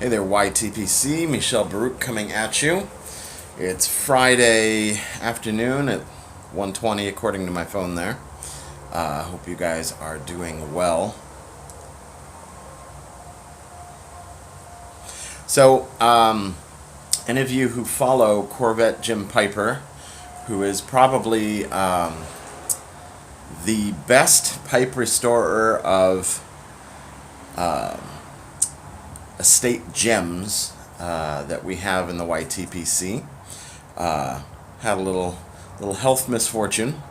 Hey there, YTPC. Michel Baruch coming at you. It's Friday afternoon at 1:20 according to my phone there. Hope you guys are doing well. So, any of you who follow Corvette Jim Piper, who is probably the best pipe restorer of estate gems that we have in the YTPC. Had a little health misfortune.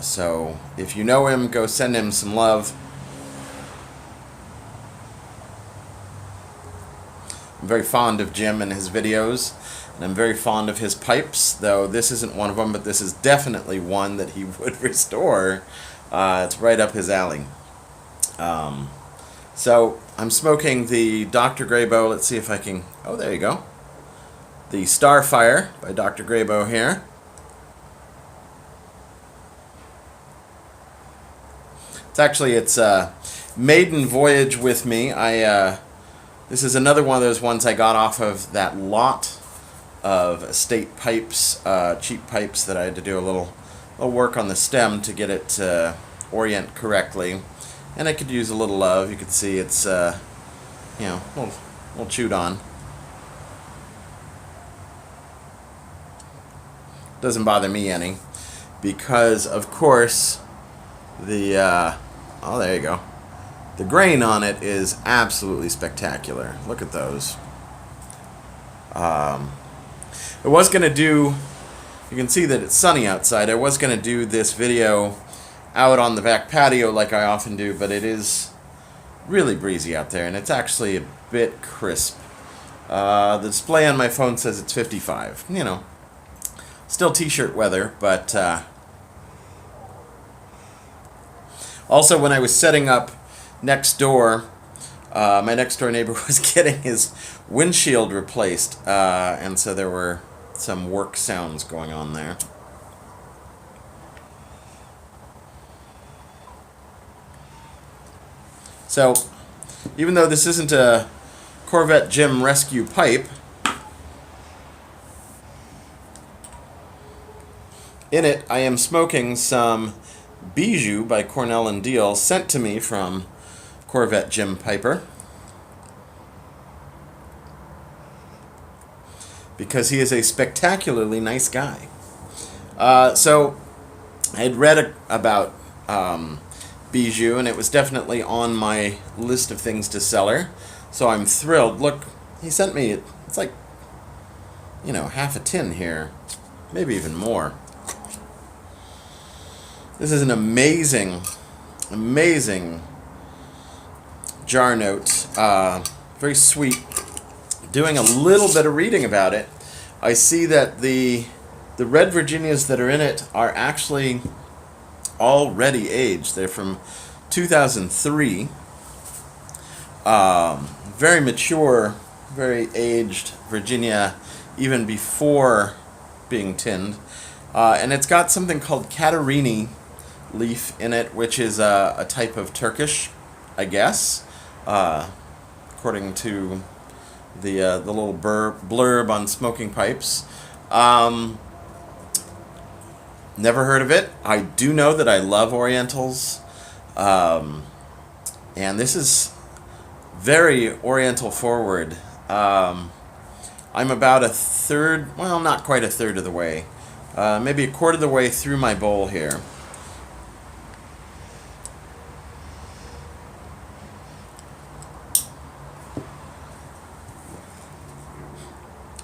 So if you know him, go send him some love. I'm very fond of Jim and his videos, and I'm very fond of his pipes, though this isn't one of them, but this is definitely one that he would restore. It's right up his alley. So I'm smoking the Dr. Graybo. Let's see if I can... Oh, there you go. The Starfire by Dr. Graybo here. It's a maiden voyage with me. This is another one of those ones I got off of that lot of estate pipes, cheap pipes that I had to do a little work on the stem to get it to orient correctly. And I could use a little love. You can see it's, a little chewed on. Doesn't bother me any, because of course the oh, there you go. The grain on it is absolutely spectacular. Look at those. I was gonna do. You can see that it's sunny outside. I was gonna do this video out on the back patio like I often do, but it is really breezy out there, and it's actually a bit crisp. The display on my phone says it's 55. You know, still t-shirt weather, but also when I was setting up next door, my next door neighbor was getting his windshield replaced, and so there were some work sounds going on there. So, even though this isn't a Corvette Jim rescue pipe, in it I am smoking some Bijou by Cornell and Diehl, sent to me from Corvette Jim Piper, because he is a spectacularly nice guy. So, I had read about Bijou, and it was definitely on my list of things to sell her. So I'm thrilled. Look, he sent me, it's like, half a tin here, maybe even more. This is an amazing jar note, very sweet. Doing a little bit of reading about it, I see that the red Virginias that are in it are actually already aged. They're from 2003. Very mature, very aged Virginia, even before being tinned. And it's got something called Catarini leaf in it, which is a type of Turkish, I guess, according to the little blurb on smoking pipes. Never heard of it. I do know that I love Orientals, and this is very Oriental forward. I'm about a third, well, not quite a third of the way, maybe a quarter of the way through my bowl here.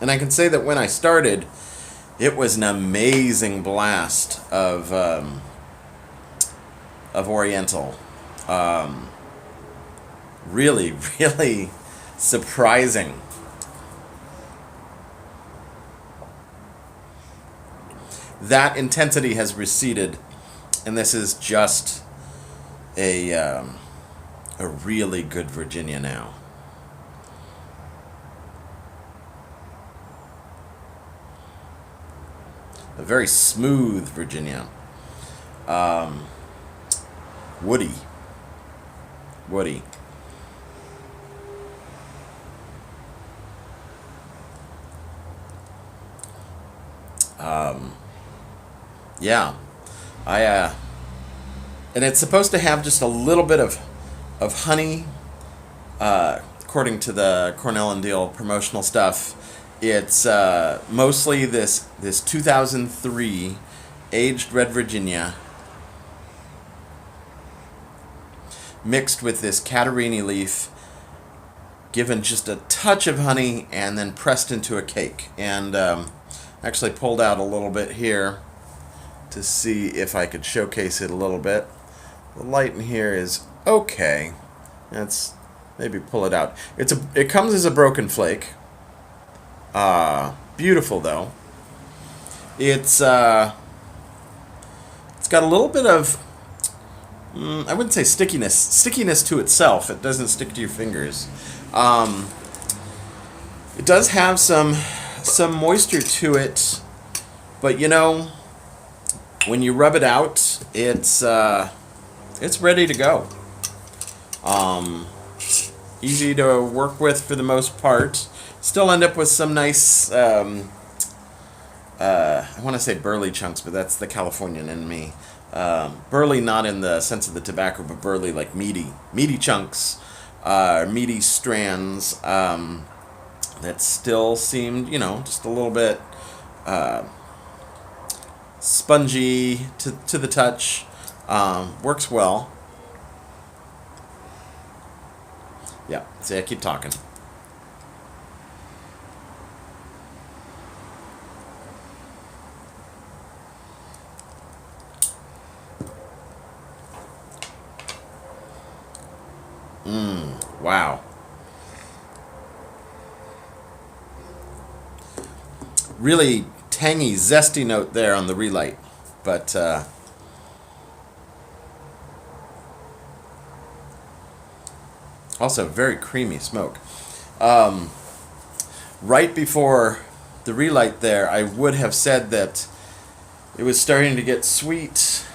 And I can say that when I started, it was an amazing blast of Oriental. Really, really surprising. That intensity has receded, and this is just a really good Virginia now. A very smooth Virginia. Woody. Yeah, I and it's supposed to have just a little bit of honey, according to the Cornell and Diehl promotional stuff. It's mostly this 2003 aged red Virginia mixed with this Catarini leaf, given just a touch of honey, and then pressed into a cake. And actually pulled out a little bit here to see if I could showcase it a little bit. The light in here is okay. Let's maybe pull it out. It comes as a broken flake. Beautiful though. It's got a little bit of I wouldn't say stickiness to itself. It doesn't stick to your fingers. It does have some moisture to it, but you know, when you rub it out, it's ready to go. Easy to work with for the most part. Still end up with some nice, I want to say burley chunks, but that's the Californian in me. Burley not in the sense of the tobacco, but burley like meaty chunks, meaty strands that still seemed, you know, just a little bit spongy to the touch. Works well. Yeah, see, I keep talking. Wow. Really tangy, zesty note there on the relight, but also very creamy smoke. Right before the relight there, I would have said that it was starting to get sweet.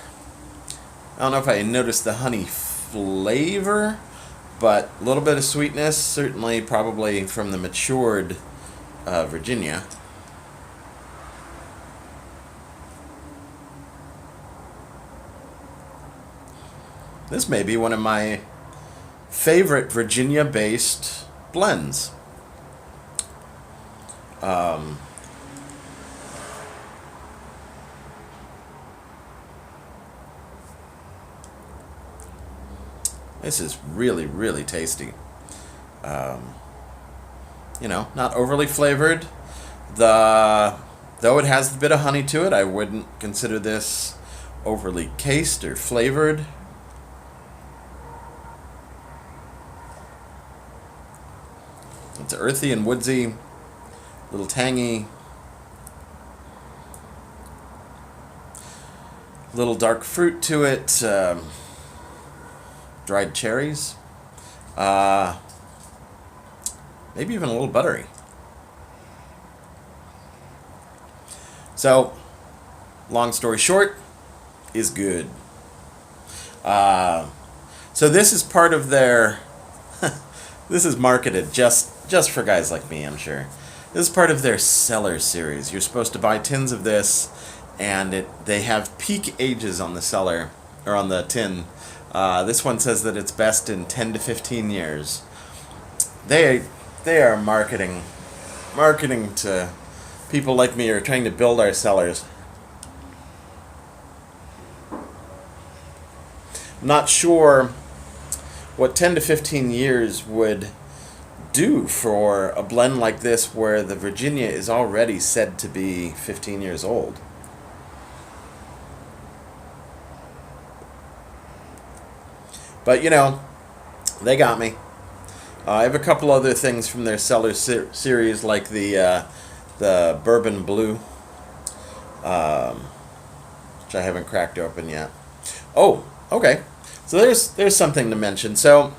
I don't know if I noticed the honey flavor, but a little bit of sweetness, certainly probably from the matured Virginia. This may be one of my favorite Virginia-based blends. This is really, really tasty. You know, not overly flavored. Though it has a bit of honey to it, I wouldn't consider this overly cased or flavored. It's earthy and woodsy, a little tangy, a little dark fruit to it, dried cherries, maybe even a little buttery. So, long story short, is good. So this is part of their. This is marketed just for guys like me, I'm sure. This is part of their cellar series. You're supposed to buy tins of this, and they have peak ages on the cellar or on the tin. This one says that it's best in 10 to 15 years. They are marketing to people like me who are trying to build our cellars. I'm not sure what 10 to 15 years would do for a blend like this where the Virginia is already said to be 15 years old. But, you know, they got me. I have a couple other things from their cellar series, like the Bourbon Blue, which I haven't cracked open yet. Oh, okay. So there's something to mention. So,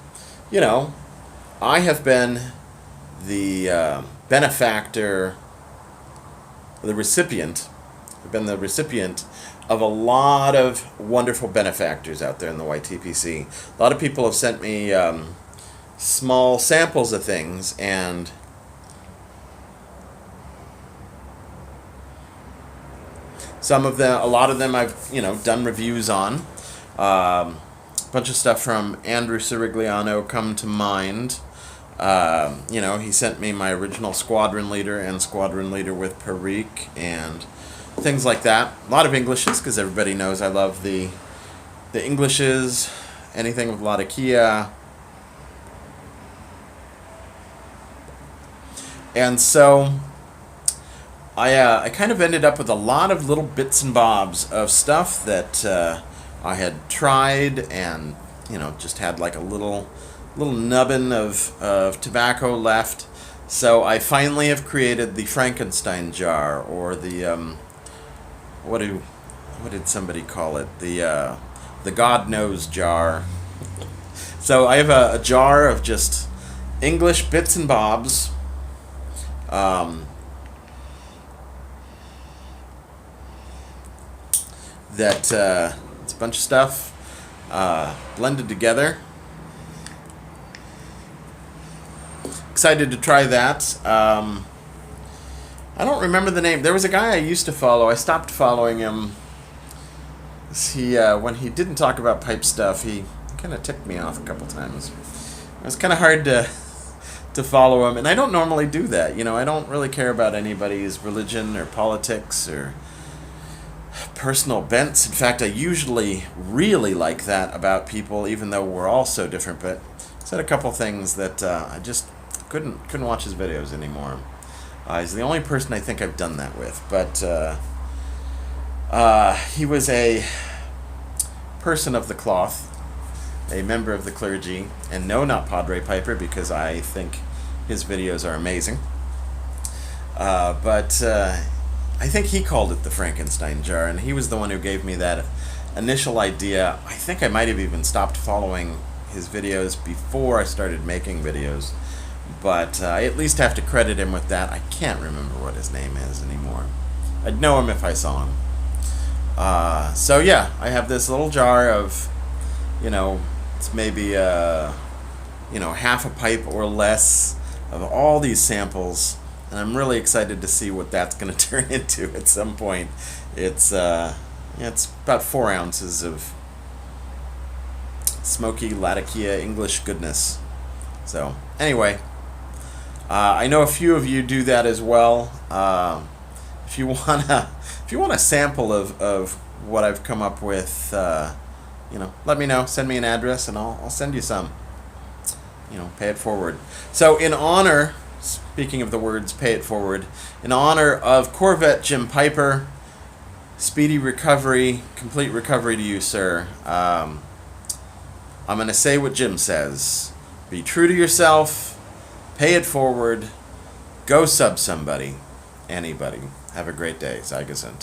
you know, I have been the benefactor, the recipient. I've been the recipient of a lot of wonderful benefactors out there in the YTPC. A lot of people have sent me small samples of things, and Some of them, a lot of them I've, done reviews on. A bunch of stuff from Andrew Sirigliano come to mind. He sent me my original Squadron Leader and Squadron Leader with Perique and things like that. A lot of Englishes, because everybody knows I love the Englishes, anything with Latakia. And so I kind of ended up with a lot of little bits and bobs of stuff that I had tried and, just had like a little nubbin of tobacco left. So I finally have created the Frankenstein jar, or the, what did somebody call it? The God knows jar. So I have a jar of just English bits and bobs. It's a bunch of stuff blended together. Excited to try that. I don't remember the name. There was a guy I used to follow. I stopped following him. When he didn't talk about pipe stuff, he kind of ticked me off a couple times. It was kind of hard to follow him, and I don't normally do that. I don't really care about anybody's religion or politics or personal bents. In fact, I usually really like that about people, even though we're all so different. But he said a couple things that I just couldn't watch his videos anymore. He's the only person I think I've done that with. But he was a person of the cloth, a member of the clergy, and no, not Padre Piper, because I think his videos are amazing. But I think he called it the Frankenstein jar, and he was the one who gave me that initial idea. I think I might have even stopped following his videos before I started making videos, but I at least have to credit him with that. I can't remember what his name is anymore. I'd know him if I saw him. So yeah, I have this little jar of, it's maybe half a pipe or less of all these samples, and I'm really excited to see what that's going to turn into at some point. It's about 4 ounces of smoky Latakia English goodness. So anyway, I know a few of you do that as well. If you want a sample of what I've come up with, let me know. Send me an address, and I'll send you some. Pay it forward. So in honor, speaking of the words pay it forward, in honor of Corvette Jim Piper, speedy recovery, complete recovery to you, sir. I'm going to say what Jim says. Be true to yourself, pay it forward, go sub somebody, anybody. Have a great day. Sei gesund.